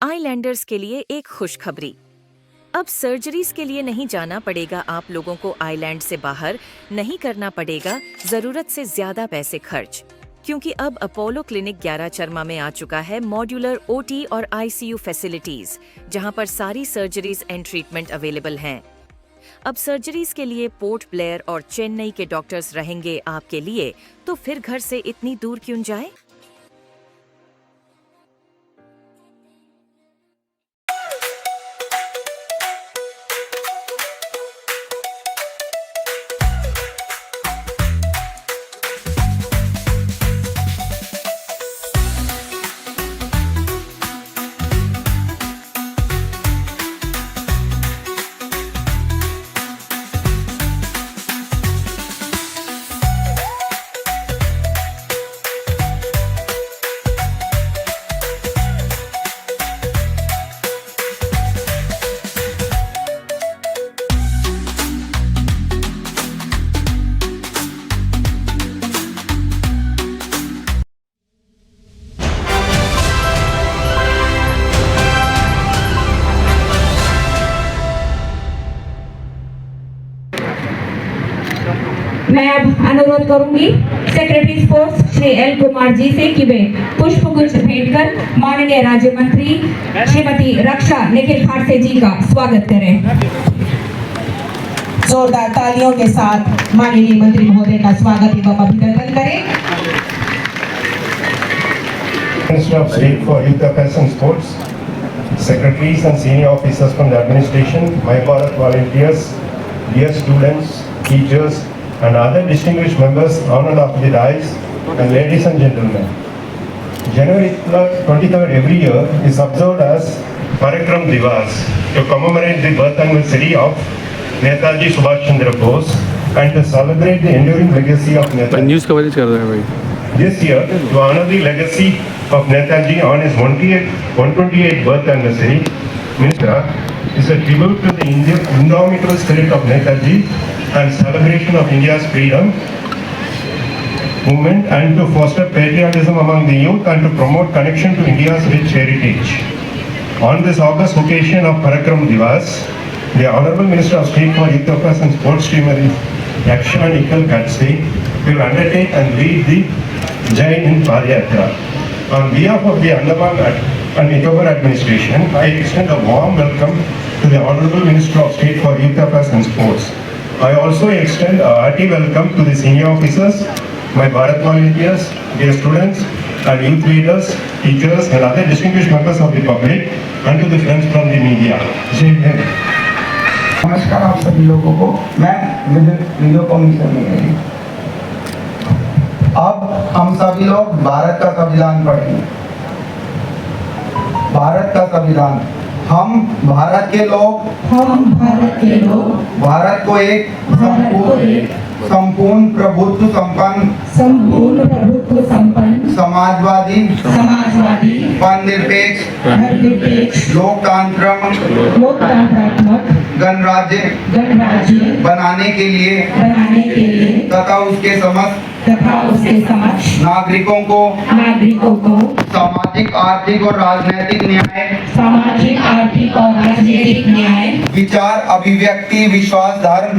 Islanders के लिए एक खुशखबरी। अब सर्जरीज के लिए नहीं जाना पड़ेगा आप लोगों को, आइलैंड से बाहर नहीं करना पड़ेगा जरूरत से ज्यादा पैसे खर्च, क्योंकि अब अपोलो क्लिनिक 11 चरमा में आ चुका है मॉड्यूलर ओटी और आईसीयू फैसिलिटीज, जहां पर सारी सर्जरीज एंड ट्रीटमेंट अवेलेबल हैं। अब सर्जरीज के लिए पोर्ट ब्लेयर और चेन्नई के डॉक्टर्स रहेंगे आपके लिए, तो फिर घर से इतनी दूर क्यों जाए। मैं अब अनुरोध करूंगी secretary sports Shri L Kumar ji से कि वे पुष्पगुच्छ भेंट कर माननीय राज्य मंत्री श्रीमती रक्षा निखिल खाड़से जी का स्वागत करें। जोरदार तालियों के साथ माननीय मंत्री महोदय का स्वागत एवं अभिनंदन करें। Minister of State for Youth Affairs and Sports, secretaries and senior officers from the administration, My Bharat volunteers, dear students, teachers, and other distinguished members honored of the dais, and ladies and gentlemen. January 23rd every year is observed as Parakram Divas to commemorate the birth anniversary of Netaji Subhash Chandra Bose and to celebrate the enduring legacy of Netaji. News coverage कर रहे हैं भाई। This year, to honor the legacy of Netaji on his 128th birth anniversary, Minister is a tribute to the indomitable spirit of Netaji and celebration of India's freedom movement, and to foster patriotism among the youth and to promote connection to India's rich heritage. On this august occasion of Parakram Divas, the Honorable Minister of State for Youth Affairs and Sports, Srimati Raksha Nikhil Khatse, will undertake and lead the Jai Hind Padayatra. On behalf of the Andaman and Nicobar administration, I extend a warm welcome to the Honorable Minister of State for Youth Affairs and Sports. I also extend a hearty welcome to the senior officers, my Bharat volunteers, dear students and youth leaders, teachers and other distinguished members of the public, and to the friends from the media. Jai Hind. नमस्कार आप सभी लोगों को। मैं video conference में गई। अब हम सभी लोग भारत का संविधान पढ़ेंगे। भारत का संविधान। हम भारत के लोग भारत को एक संपूर्ण प्रभुत्व संपन्न समाजवादी धर्मनिरपेक्ष लोकतांत्रात्मक गणराज्य बनाने के लिए तथा उसके समस्त नागरिकों को सामाजिक आर्थिक और राजनीतिक न्याय विचार अभिव्यक्ति विश्वास धर्म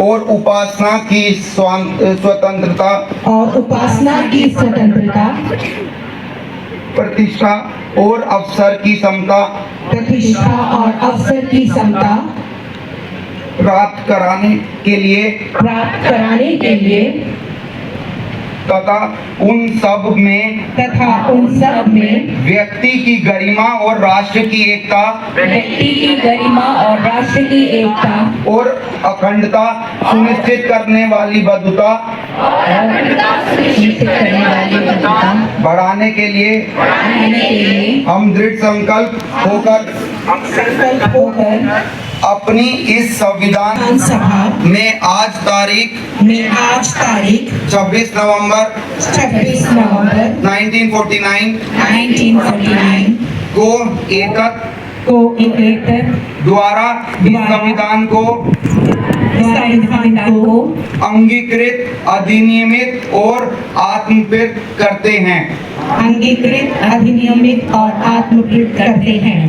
और उपासना की स्वतंत्रता प्रतिष्ठा और अवसर की समता प्राप्त कराने के लिए तथा उन सब में व्यक्ति की गरिमा और राष्ट्र की एकता और अखंडता सुनिश्चित करने वाली बद्धता बढ़ाने के लिए हम दृढ़ संकल्प होकर अपनी इस संविधान सभा में आज तारीख 26 नवंबर 1949 को को एक द्वारा इस संविधान को अंगीकृत, अधिनियमित और आत्मकृत करते हैं। अंगीकृत, अधिनियमित और आत्मकृत करते हैं।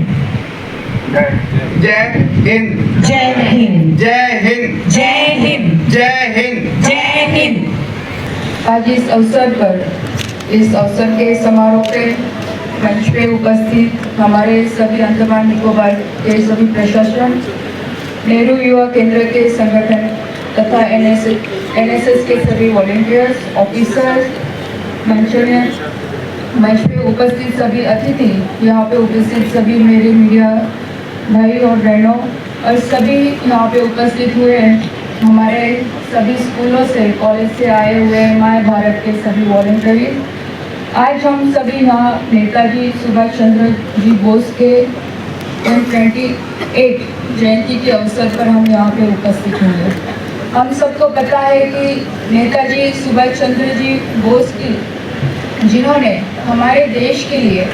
जय हिंद। जय हिंद। जय हिंद। जय हिंद। जय हिंद। जय हिंद। आज इस अवसर के समारोह पे मंच पे उपस्थित हमारे सभी अंडमान निकोबार के सभी प्रशासन, नेहरू युवा केंद्र के संगठन तथा एनएसएस के सभी वॉलंटियर्स, ऑफिसर्स, मंच पे उपस्थित सभी अतिथि, यहाँ पे उपस्थित सभी मेरे मीडिया भाई और बहनों और सभी यहाँ पे उपस्थित हुए हमारे सभी स्कूलों से, कॉलेज से आए हुए माय भारत के सभी वॉलंटियर। आज हम सभी यहाँ नेताजी सुभाष चंद्र जी बोस के 128 जयंती के अवसर पर हम यहाँ पे उपस्थित हुए। हम सबको पता है कि नेताजी सुभाष चंद्र जी बोस की, जिन्होंने हमारे देश के लिए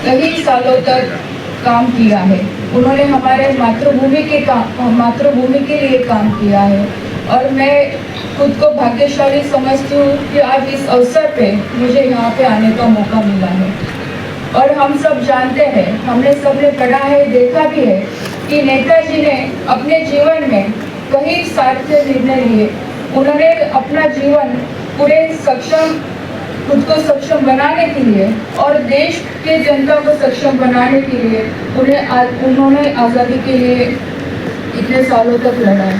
कई सालों तक काम किया है, उन्होंने हमारे मातृभूमि के लिए काम किया है और मैं खुद को भाग्यशाली समझती हूँ कि आज इस अवसर पे मुझे यहाँ पे आने का मौका मिला है। और हम सब जानते हैं, हमने सबने पढ़ा है, देखा भी है कि नेताजी ने अपने जीवन में कई सार्थक निर्णय लिए। उन्होंने अपना जीवन पूरे खुद को सक्षम बनाने के लिए और देश के जनता को सक्षम बनाने के लिए उन्होंने आज़ादी के लिए इतने सालों तक लड़ा है।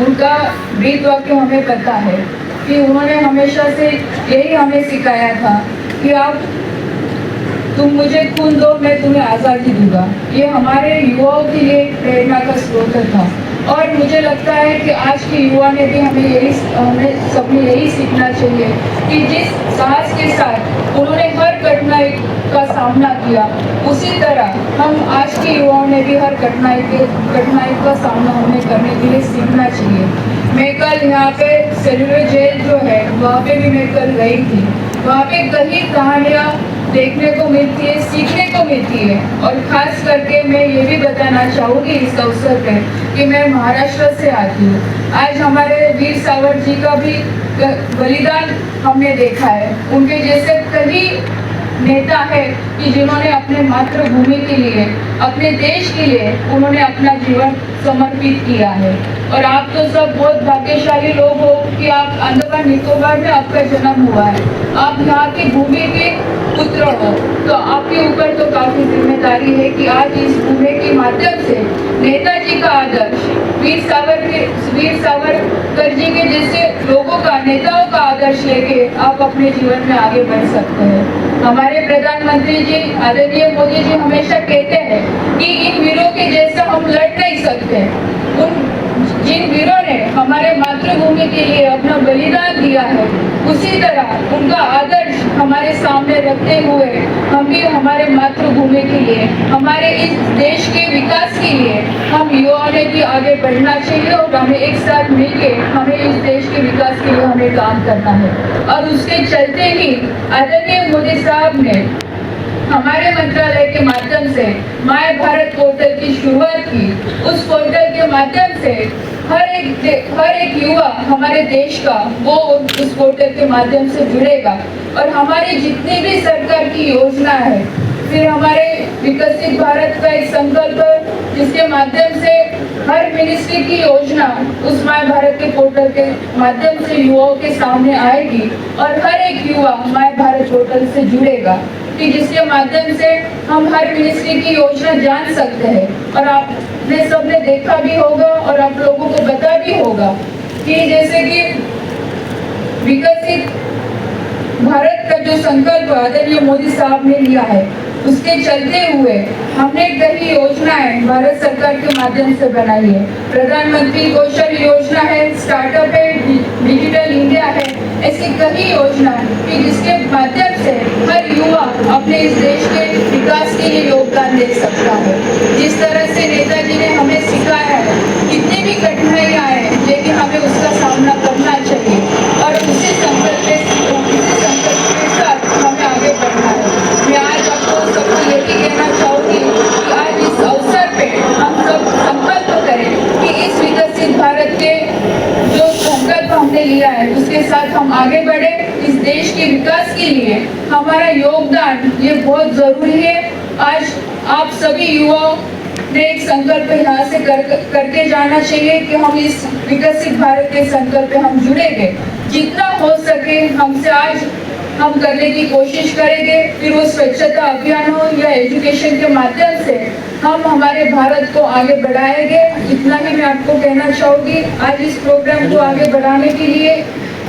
उनका ब्रीद वाक्य हमें पता है कि उन्होंने हमेशा से यही हमें सिखाया था कि तुम मुझे खून दो, मैं तुम्हें आज़ादी दूंगा। ये हमारे युवाओं के लिए प्रेरणा का स्रोत था और मुझे लगता है कि आज के युवा ने भी हमें सबने यही सीखना चाहिए कि जिस साहस के साथ उन्होंने हर कठिनाई का सामना किया, उसी तरह हम आज के युवाओं ने भी हर कठिनाई का सामना हमें करने के लिए सीखना चाहिए। मैं कल यहाँ पे सेलुलर जेल जो है वहाँ पे भी मैं कल गई थी। वहाँ पे कई कहानियाँ देखने को मिलती है, सीखने को मिलती है और खास करके मैं ये भी बताना चाहूँगी इस अवसर पे कि मैं महाराष्ट्र से आती हूँ। आज हमारे वीर सावरकर जी का भी बलिदान हमने देखा है। उनके जैसे कई नेता है कि जिन्होंने अपने मातृभूमि के लिए, अपने देश के लिए उन्होंने अपना जीवन समर्पित किया है। और आप तो सब बहुत भाग्यशाली लोग हो कि आप अंडमान निकोबार में आपका जन्म हुआ है, आप यहाँ की भूमि के पुत्र हो, तो आपके ऊपर तो काफी जिम्मेदारी है कि आज इस भूमि के माध्यम से नेताजी का आदर्श, वीर सावरकर जी के जैसे लोगों का, नेताओं का आदर्श लेके आप अपने जीवन में आगे बढ़ सकते हैं। हमारे प्रधानमंत्री जी आदरणीय मोदी जी हमेशा कहते हैं कि इन वीरों के जैसा हम लड़ नहीं सकते। जिन वीरों ने हमारे मातृभूमि के लिए अपना बलिदान दिया है, उसी तरह उनका आदर्श हमारे सामने रखते हुए हम भी हमारे मातृभूमि के लिए, हमारे इस देश के विकास के लिए हम युवाओं ने भी आगे बढ़ना चाहिए और हमें एक साथ मिलकर हमें इस देश के विकास के लिए हमें काम करना है। और उसके चलते ही आदरणीय मोदी साहब ने हमारे मंत्रालय के माध्यम से माय भारत पोर्टल की शुरुआत की। उस पोर्टल के माध्यम से हर एक युवा हमारे देश का वो उस पोर्टल के माध्यम से जुड़ेगा और हमारी जितनी भी सरकार की योजना है, फिर हमारे विकसित भारत का एक संकल्प जिसके माध्यम से हर मिनिस्ट्री की योजना उस माय भारत के पोर्टल के माध्यम से युवाओं के सामने आएगी और हर एक युवा माय भारत पोर्टल से जुड़ेगा कि जिसके माध्यम से हम हर मिनिस्ट्री की योजना जान सकते हैं। और आपने सबने देखा भी होगा और आप लोगों को पता भी होगा कि जैसे कि विकसित भारत का जो संकल्प आदरणीय मोदी साहब ने लिया है, उसके चलते हुए हमने कई योजनाएं भारत सरकार के माध्यम से बनाई है। प्रधानमंत्री कौशल योजना है, स्टार्टअप है, डिजिटल इंडिया है, ऐसी कई योजनाएं कि जिसके माध्यम से हर युवा अपने इस देश के विकास के लिए योगदान दे सकता है। जिस तरह से नेताजी ने हमें सिखाया है, कितनी भी कठिनाइयां आए लेकिन हमें उसका सामना करना चाहिए और उसी संकल्प के साथ हमें आगे बढ़ना है। मैं आज आपको सबको यही कहना चाहूँगी कि आज इस योगदान ये बहुत जरूरी है। आज आप सभी युवाओं ने एक संकल्प यहाँ से करके जाना चाहिए कि हम इस विकसित भारत के संकल्प पे हम जुड़ेंगे, जितना हो सके हमसे आज हम करने की कोशिश करेंगे। फिर वो स्वच्छता अभियान हो या एजुकेशन के माध्यम से हम हमारे भारत को आगे बढ़ाएंगे। इतना ही मैं आपको कहना चाहूँगी। आज इस प्रोग्राम को आगे बढ़ाने के लिए,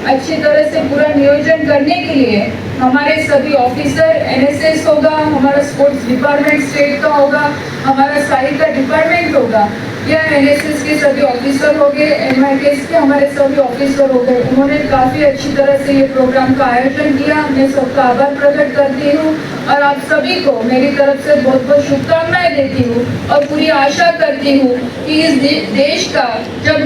अच्छी तरह से पूरा नियोजन करने के लिए हमारे सभी ऑफिसर, एनएसएस होगा, हमारा स्पोर्ट्स डिपार्टमेंट स्टेट का होगा, हमारा साहित्य का डिपार्टमेंट होगा, या एनएसएस के सभी ऑफिसर हो गए, एमआईकेएस के हमारे सभी ऑफिसर हो गए। उन्होंने काफ़ी अच्छी तरह से ये प्रोग्राम का आयोजन किया। मैं सबका आभार प्रकट करती हूँ और आप सभी को मेरी तरफ से बहुत बहुत शुभकामनाएं देती हूँ और पूरी आशा करती हूँ कि इस देश का जब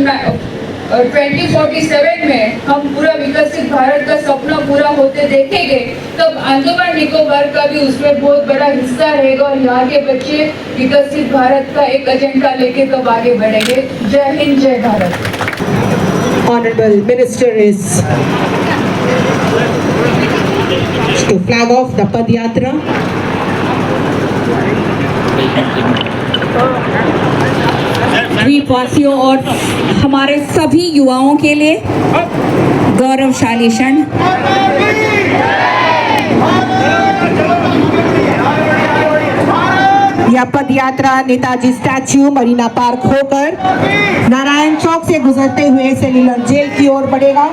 2047 में हम पूरा विकसित भारत का सपना पूरा होते देखेंगे, तब अंडमान निकोबार का भी उसमें बहुत बड़ा हिस्सा रहेगा और यहाँ के बच्चे विकसित भारत का एक एजेंडा लेके तब आगे बढ़ेंगे। जय हिंद, जय Bharat. Honorable Minister is to flag off the Pad Yatra. द्वीपवासियों और हमारे सभी युवाओं के लिए गौरवशाली क्षण। यह पद यात्रा नेताजी स्टैच्यू, मरीना पार्क होकर नारायण चौक से गुजरते हुए सेल्यूलर जेल की ओर बढ़ेगा।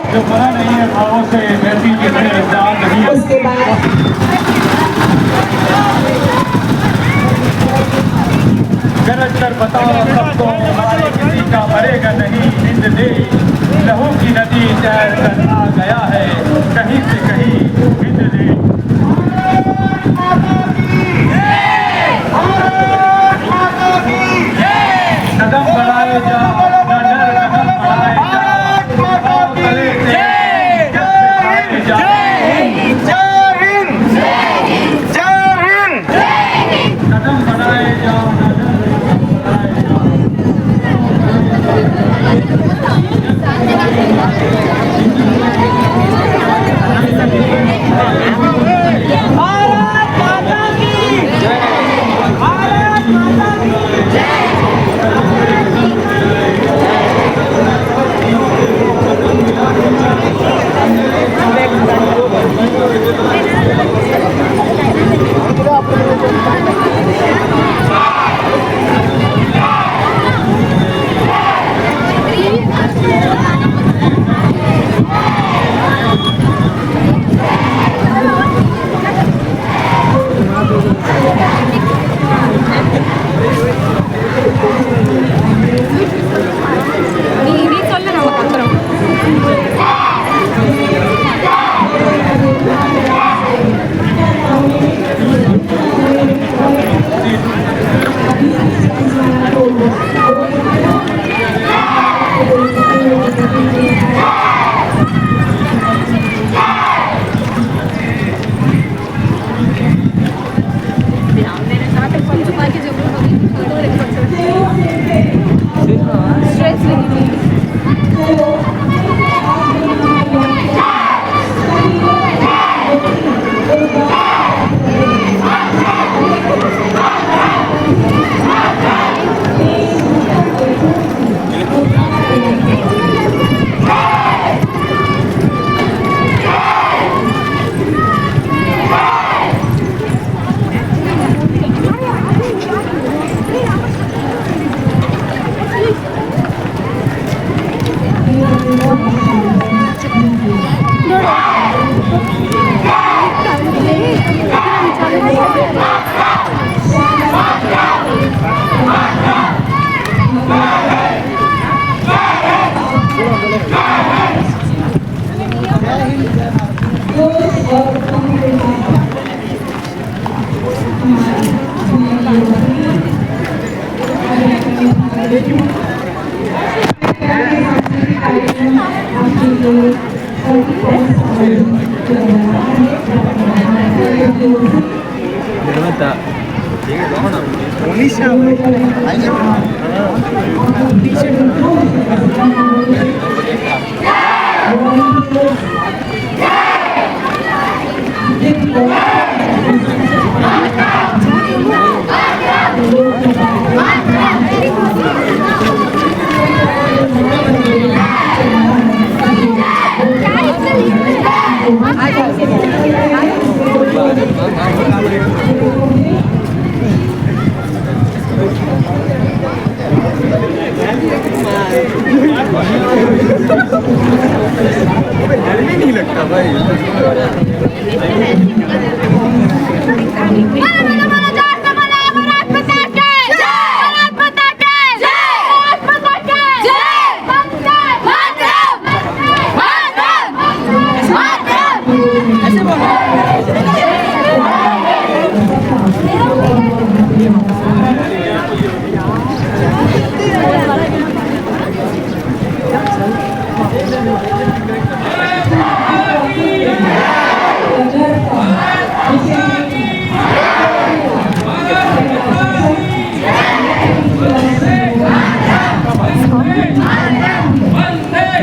उसके बाद गरज कर बताओ सबको, हमारे किसी का मरेगा नहीं हिंद देश। लहू की नदी तैर कर आ गया है कहीं से कहीं हिंद देश। कदम बढ़ाए जा, कदम बढ़ाए जा। कदम बढ़ाए जाओ। नहीं लगता भाई।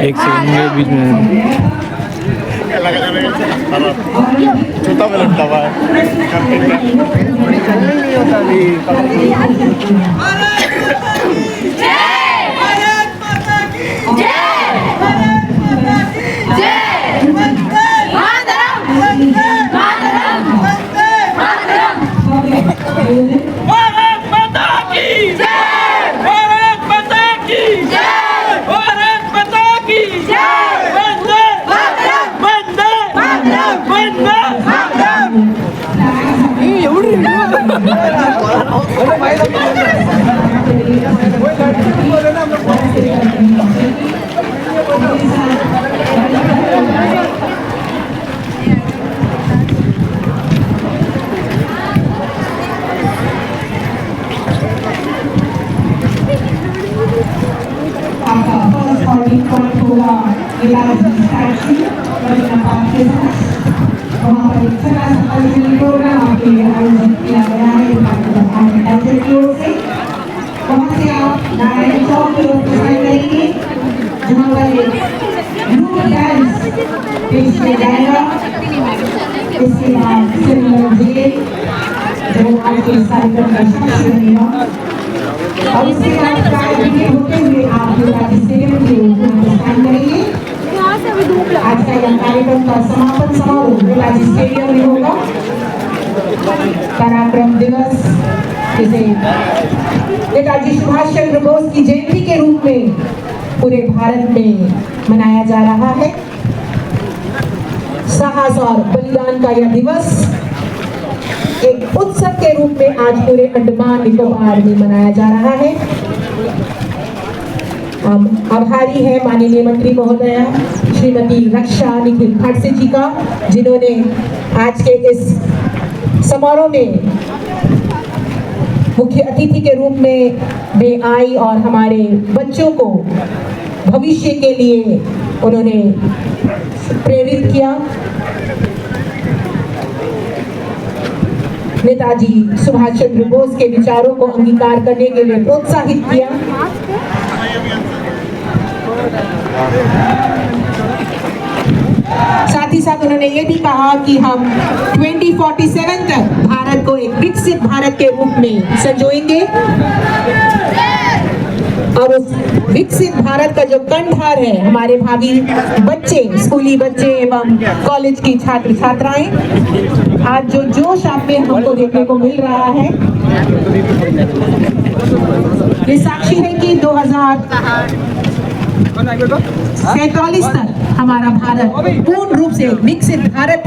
एक सेकंड के बीच में जूता में लटका हुआ है। नहीं होता वहाँ पर एक छोटा सा कल्चरल प्रोग्राम आपके लिए आयोजित किया गया है एलजे की ओर से। वहाँ से आप नारायण चौक की ओर प्रस्थान करेंगे जहाँ पर एक ग्रुप डांस पेश किया जाएगा। इसके बाद सिमिलर जेल जो आज के इस कार्यक्रम का साक्षी बनेगा और इसके बाद कार्य होते हुए आप नेताजी स्टेडियम की ओर प्रस्थान करेंगे। आज का यह कार्यक्रम का समापन समारोह नेताजी स्टेडियम में होगा। पराक्रम दिवस जिसे नेताजी सुभाष चंद्र बोस की जयंती के रूप में पूरे भारत में मनाया जा रहा है। साहस और बलिदान का यह दिवस एक उत्सव के रूप में आज पूरे अंडमान निकोबार में मनाया जा रहा है। हम आभारी है माननीय मंत्री महोदया श्रीमती रक्षा निखिल खड़से जी का, जिन्होंने आज के इस समारोह में मुख्य अतिथि के रूप में वे आई और हमारे बच्चों को भविष्य के लिए उन्होंने प्रेरित किया। नेताजी सुभाष चंद्र बोस के विचारों को अंगीकार करने के लिए प्रोत्साहित किया। साथ ही साथ उन्होंने ये भी कहा कि हम 2047 तक भारत को एक विकसित भारत के रूप में संजोएंगे और उस विकसित भारत का जो कंठार है हमारे भावी बच्चे, स्कूली बच्चे एवं कॉलेज की छात्र छात्राएं, आज जो जोश आप में हमको देखने को मिल रहा है ये साक्षी है कि 2047 तक हमारा भारत पूर्ण रूप से विकसित भारत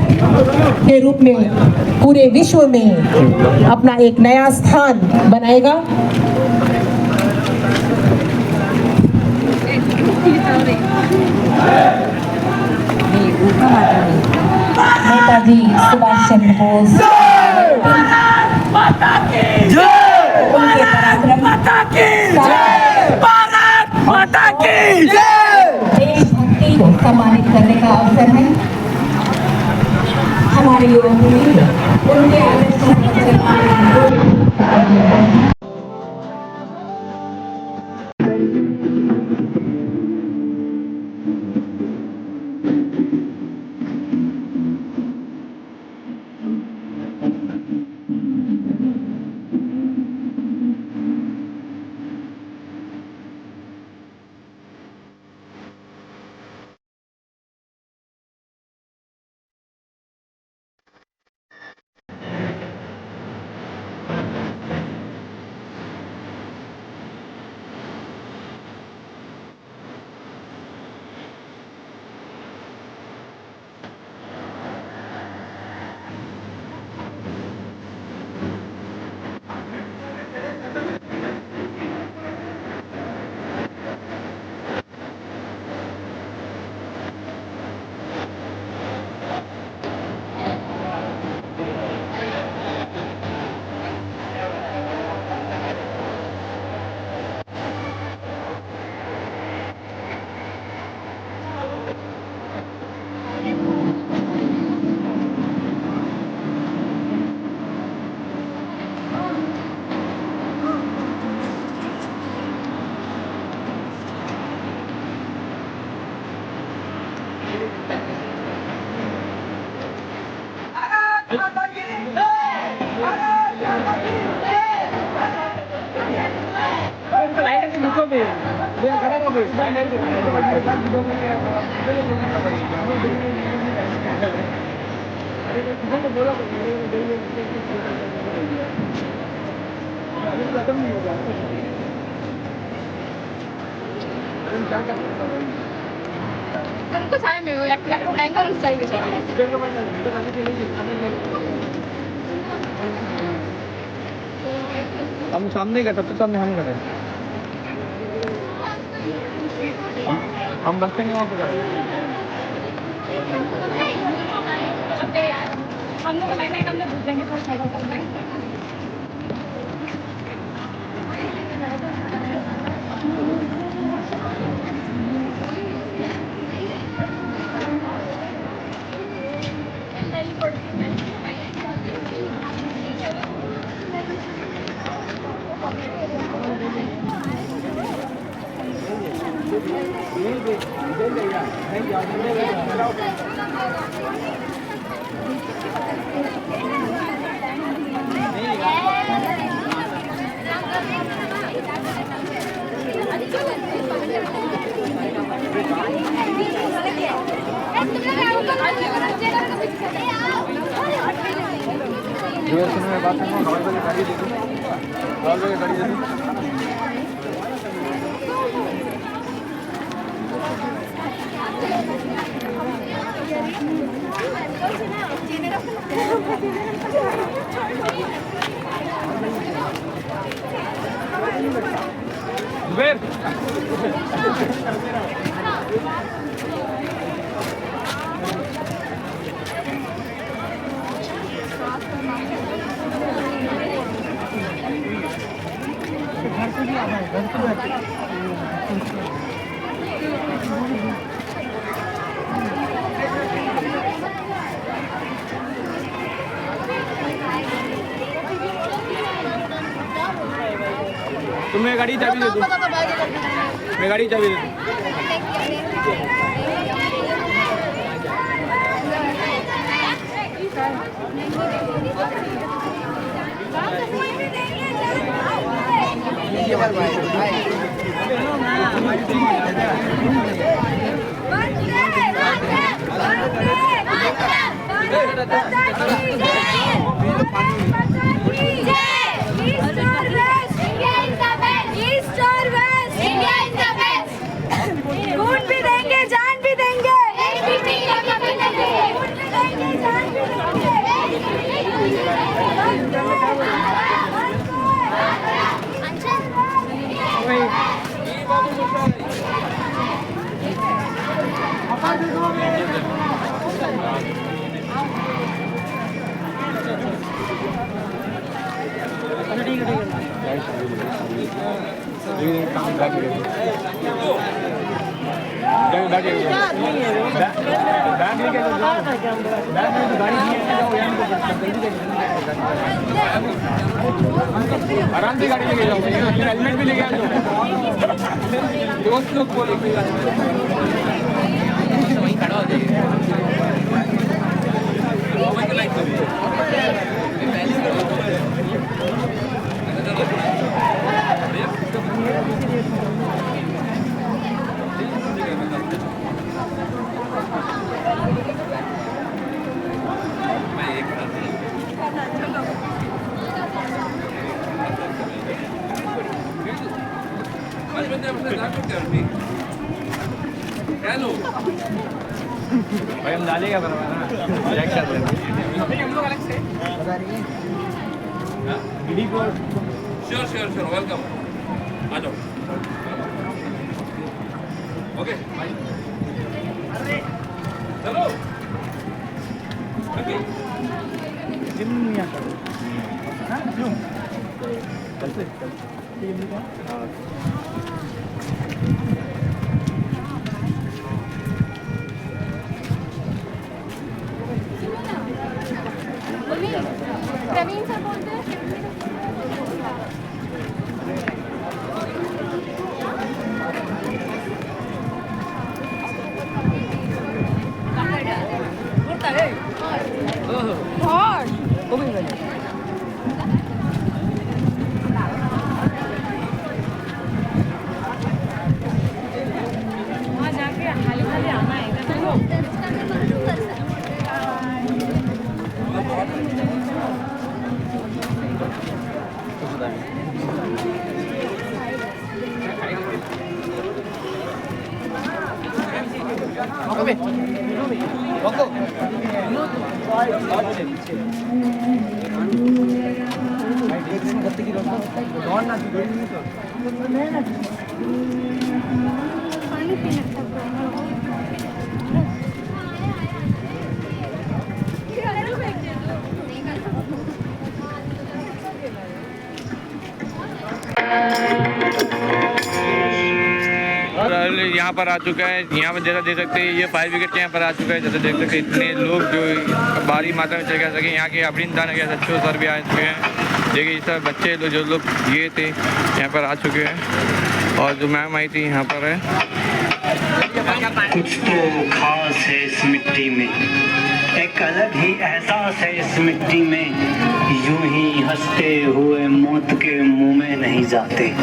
के रूप में पूरे विश्व में अपना एक नया स्थान बनाएगा। नेताजी सुभाष चंद्र बोस उनके पराक्रम देशभक्ति को सम्मानित करने का अवसर है। हमारे युवाओं में उनके आदर्श तुमको साइड में एक एंगल चाहिए हम सामने का सबसे सामने हम करें हम रखते हैं वहाँ पे हम लोग लगने का हम लोग पूछेंगे तो साइकिल करते में बात करना हमारे वाली गाड़ी दे दो गाड़ी दे दो जुबेर तुम्हें गाड़ी चाबी दे दूं मैं गाड़ी चाबी दे दूं खून भी देंगे जान भी देंगे आराम से गाड़ी लेके जाओ हेलमेट भी लेके आ जाओ दोस्त लोग बोलेंगे वहीं खड़ा हो जाइए भाई हम डाले क्या करवाना चेक कर लेंगे हम लोग अलग से श्योर वेलकम आ जाओ ओके चलो प्रवीण सर बोलते हैं यहाँ पर आ चुका है। यहाँ पर जैसा देख सकते हैं ये फायर ब्रिगेड के यहाँ पर आ चुका है। जैसे देख सकते हैं इतने लोग जो भारी मात्रा में चले जा सके। यहाँ के अभिनंदन के अच्छे सर भी आ चुके हैं। देखिए ये सब बच्चे लोग जो लोग ये थे यहाँ पर आ चुके हैं और जो मैम आई थी यहाँ पर है। कुछ तो खास है इस मिट्टी में, एक अलग ही एहसास है इस मिट्टी में, यूं ही हंसते हुए मौत के मुंह में नहीं जाते।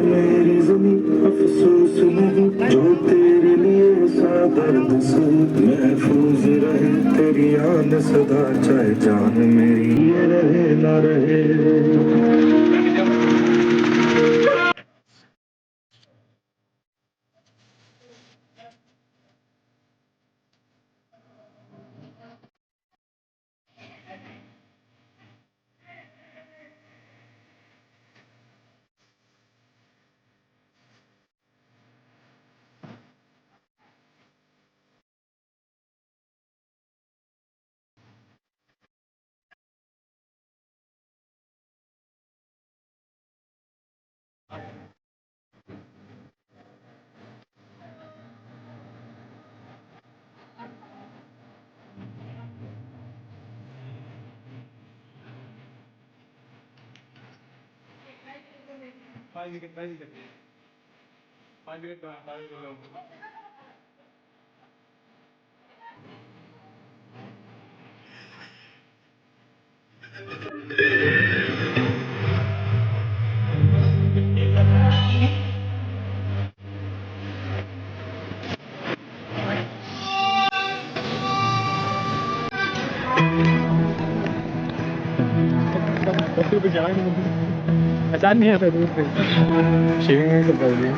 मेरी ज़मीं अफसोस नहीं जो तेरे लिए सादर्द से महफूज रहे तेरी आन सदा, चाहे जान मेरी ये रहे ना रहे। आसान नहीं है शेविंग कर दिया।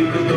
एक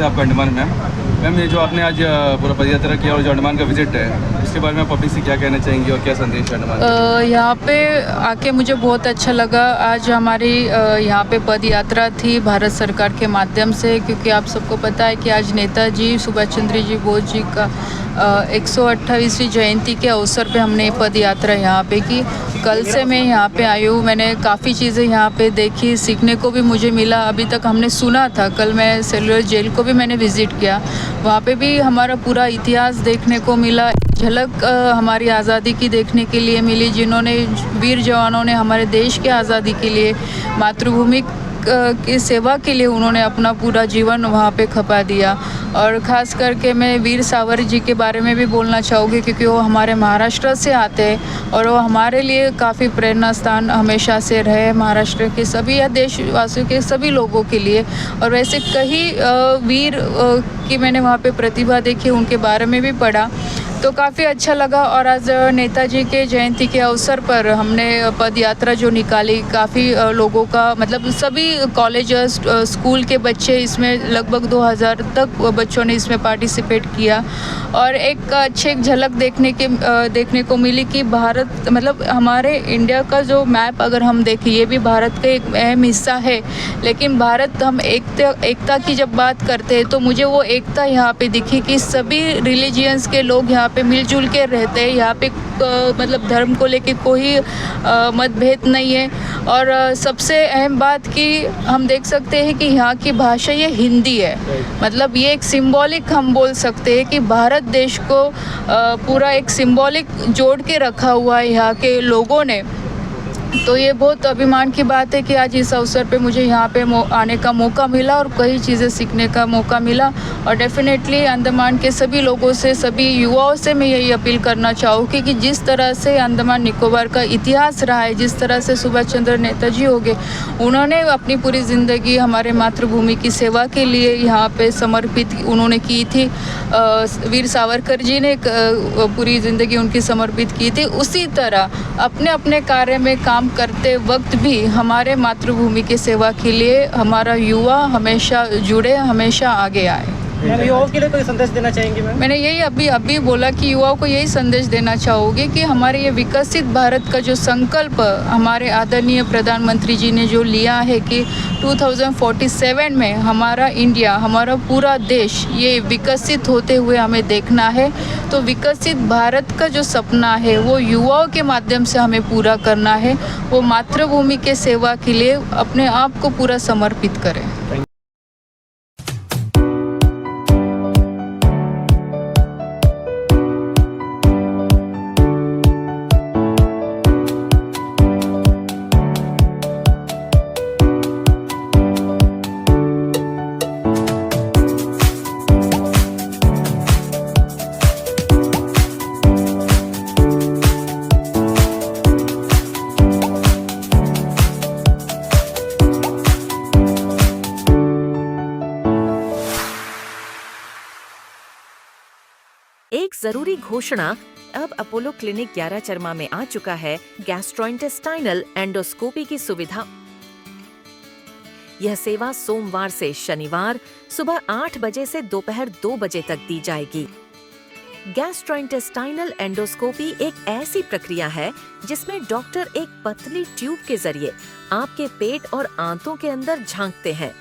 है आपको अंडमान मैम। मैम ये जो आपने आज पूरा पदयात्रा किया और जो अंडमान का विजिट है उसके बारे में पब्लिक से क्या कहना चाहेंगी और क्या संदेश है अंडमान? यहाँ पे आके मुझे बहुत अच्छा लगा। आज हमारी यहाँ पे पद यात्रा थी भारत सरकार के माध्यम से, क्योंकि आप सबको पता है कि आज नेताजी सुभाष चंद्र जी बोस जी का 128वीं जयंती के अवसर पे हमने पद यात्रा यहाँ पे की। कल से मैं यहाँ पे आई हूँ, मैंने काफ़ी चीज़ें यहाँ पे देखी, सीखने को भी मुझे मिला। अभी तक हमने सुना था, कल मैं सेलुलर जेल को भी मैंने विज़िट किया, वहाँ पे भी हमारा पूरा इतिहास देखने को मिला। झलक हमारी आज़ादी की देखने के लिए मिली, जिन्होंने वीर जवानों ने हमारे देश के आज़ादी के लिए, मातृभूमि की सेवा के लिए उन्होंने अपना पूरा जीवन वहाँ पे खपा दिया। और ख़ास करके मैं वीर सावरकर जी के बारे में भी बोलना चाहूँगी, क्योंकि वो हमारे महाराष्ट्र से आते हैं और वो हमारे लिए काफ़ी प्रेरणा स्थान हमेशा से रहे, महाराष्ट्र के सभी या देशवासियों के सभी लोगों के लिए। और वैसे कई वीर की मैंने वहाँ पे प्रतिभा देखी, उनके बारे में भी पढ़ा, तो काफ़ी अच्छा लगा। और आज नेताजी के जयंती के अवसर पर हमने पद यात्रा जो निकाली, काफ़ी लोगों का मतलब सभी कॉलेजेस स्कूल के बच्चे, इसमें लगभग 2000 तक बच्चों ने इसमें पार्टिसिपेट किया। और एक अच्छी झलक देखने को मिली कि भारत मतलब हमारे इंडिया का जो मैप अगर हम देखें, ये भी भारत का एक अहम हिस्सा है, लेकिन भारत हम एकता की जब बात करते हैं तो मुझे वो एकता यहाँ पे दिखी कि सभी रिलीजियंस के लोग यहाँ पे मिलजुल के रहते हैं। यहाँ पे मतलब धर्म को लेके कोई मतभेद नहीं है। और सबसे अहम बात कि हम देख सकते हैं कि यहाँ की भाषा ये हिंदी है, मतलब ये एक सिंबॉलिक हम बोल सकते हैं कि भारत देश को पूरा एक सिंबॉलिक जोड़ के रखा हुआ है यहाँ के लोगों ने। तो ये बहुत अभिमान की बात है कि आज इस अवसर पे मुझे यहाँ पे आने का मौका मिला और कई चीज़ें सीखने का मौका मिला। और डेफिनेटली अंडमान के सभी लोगों से, सभी युवाओं से मैं यही अपील करना चाहूँगी कि जिस तरह से अंडमान निकोबार का इतिहास रहा है, जिस तरह से सुभाष चंद्र नेताजी हो गए, उन्होंने अपनी पूरी ज़िंदगी हमारे मातृभूमि की सेवा के लिए यहाँ पे समर्पित उन्होंने की थी। वीर सावरकर जी ने पूरी ज़िंदगी उनकी समर्पित की थी। उसी तरह अपने अपने कार्य में काम करते वक्त भी हमारे मातृभूमि की सेवा के लिए हमारा युवा हमेशा जुड़े, हमेशा आगे आए। युवाओं के लिए कोई संदेश देना चाहेंगे मैम? मैंने यही अभी बोला कि युवाओं को यही संदेश देना चाहूँगी कि हमारे ये विकसित भारत का जो संकल्प हमारे आदरणीय प्रधानमंत्री जी ने जो लिया है कि 2047 में हमारा इंडिया, हमारा पूरा देश ये विकसित होते हुए हमें देखना है। तो विकसित भारत का जो सपना है वो युवाओं के माध्यम से हमें पूरा करना है। वो मातृभूमि के सेवा के लिए अपने आप को पूरा समर्पित करें। एक जरूरी घोषणा, अब अपोलो क्लिनिक 11 चरमा में आ चुका है गैस्ट्रोइंटेस्टाइनल एंडोस्कोपी की सुविधा। यह सेवा सोमवार से शनिवार सुबह 8 बजे से दोपहर 2 बजे तक दी जाएगी। गैस्ट्रोइंटेस्टाइनल एंडोस्कोपी एक ऐसी प्रक्रिया है जिसमें डॉक्टर एक पतली ट्यूब के जरिए आपके पेट और आंतों के अंदर झांकते हैं।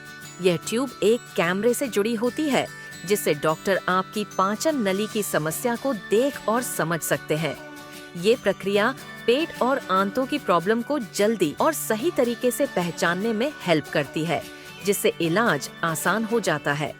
यह ट्यूब एक कैमरे से जुड़ी होती है जिससे डॉक्टर आपकी पाचन नली की समस्या को देख और समझ सकते हैं। ये प्रक्रिया पेट और आंतों की प्रॉब्लम को जल्दी और सही तरीके से पहचानने में हेल्प करती है, जिससे इलाज आसान हो जाता है।